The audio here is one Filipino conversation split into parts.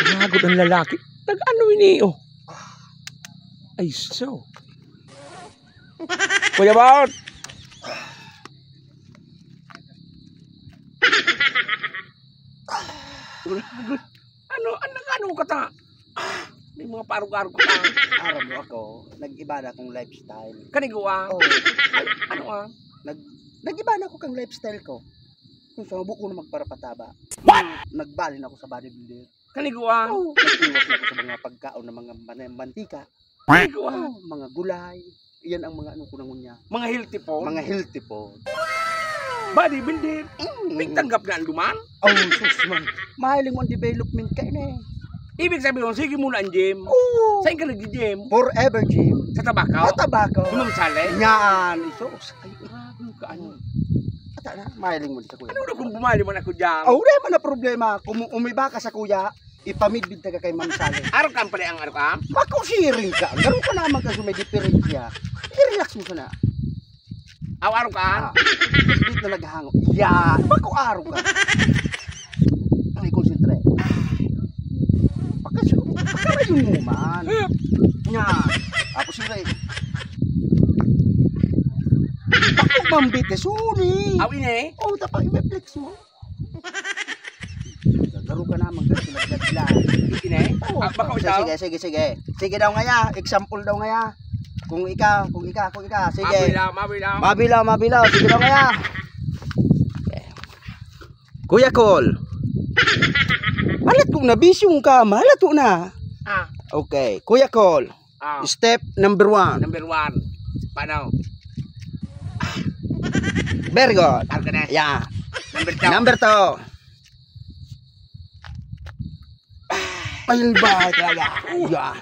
Pagod ang lalaki. Nag-ano ini, oh. Ay, so. Kuya Bart! Ano ka ta? May mga parog-arog ka ta. Araw mo ako, nag-iba na akong lifestyle. Kaniguwa. Oh, Ano ah? nag-iba na ako kang lifestyle ko. Kung sa buko na magparapataba. What? Nagbalin ako sa bodybuilder. Kaniguwa. Oh, nag-iwas na ako sa mga pagkaon ng mga mantika. Kaniguwa. Oh, mga gulay. Iyan ang mga anong kunangon niya. Mga healthy po. Mga healthy food. Bodybuilder. May tanggap na ang duman. Oh, sus man. Mahiling mo ang development ka na eh. Ibig sabihin, sige muna ang gym. Oh, Saan ka nag-gym? forever gym. Sa Tabakaw? Sa tabako. Imam Saleh? Yan. Isos. Ay, grabe ka ano. Ata na, mahiling mo sa kuya. Ano na kung bumali man ako dyan? Oh, wala man na problema. Kung umiba ka sa kuya, ipamidbid ka kay Ma'am Sally. Araw ka pala ang araw ka? Makusiring ka. Gano'n ka naman kasi may diferensya. I-relax mo sana. Araw ka? Dito na naghango. Yan. Makuaraw ka. Ang i-concentrate. Pagkarayon mo man. Yan. Ako sila eh. Bakit mambit eh? Suni. Awin eh? Oh, tapos i-reflex mo. Laro ka naman kasi nagdadla. Ikin eh? Baka ikaw? Sige. Sige daw nga. Example daw nga. Kung ika. Sige. Mabilaw. Sige daw nga. Kuya Col. Malat kung nabisyong ka, malato na. Okay. Kuya Col. Step number 1. Number 1. Paano? Very good. Araw ka na? Yeah. Number 2. Number 2. Ayun ba talaga? Yeah.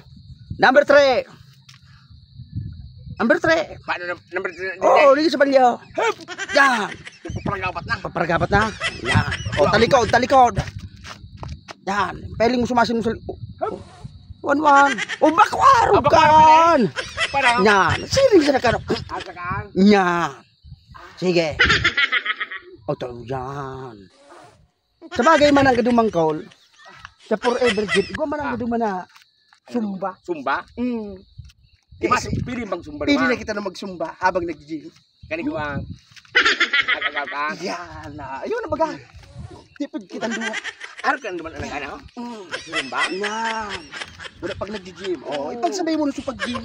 Number 3. Paano number 3? Oh, lagi sa balyo. Yan. Paragapat na. Paparagapat na. Yan. O, talikod. Yan. Peling mo sumasin mo sa... One. O, bakwaro kan. Paano? Yan. Siling sa nakano. Asakaan? Yan. Sige. O, to, yan. Sa bagay man ang kadumang call, sa forever gym, ikaw man ang kadumang na sumba. Sumba? Mas pili bang sumba? Pili na kita na magsumba habang nag-gym. Kanino ang agagaw ka? Yan na. Ayun na baga. Tipid kitang duwa. Araw ka naman ang ano? Sumba? Yan. Wala pag nag-gym. Oh, ipagsabay mo na sa pag-gym.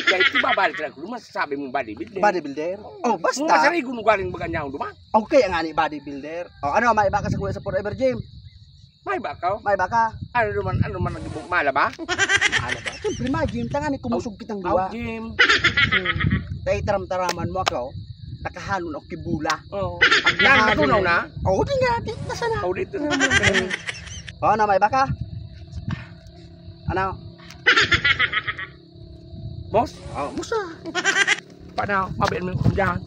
Kaya ito babalik ka lang. Masasabi mong bodybuilder. Bodybuilder? Oh, basta. Kung masari kung galing baga niya ang duman. Okay, ang ani bodybuilder. Oh, ano, maiba ka sa kuya sa forever gym? May ba ka? Maiba ka? Ano naman nag-ibong mala ba? Ano ba? Siyempre, ma-gym. Tangani, kumusog kitang duwa. Gym. Kaya taram-taraman mo ako. Nakahalon ako kibula. Oo. Yan, natunaw na? Oo, di nga. Di, nasa na. Dito naman. Oh, ano, maiba ka? Ano? Boss? Oh, musa. Paano? Mabiyan mo yung dyan.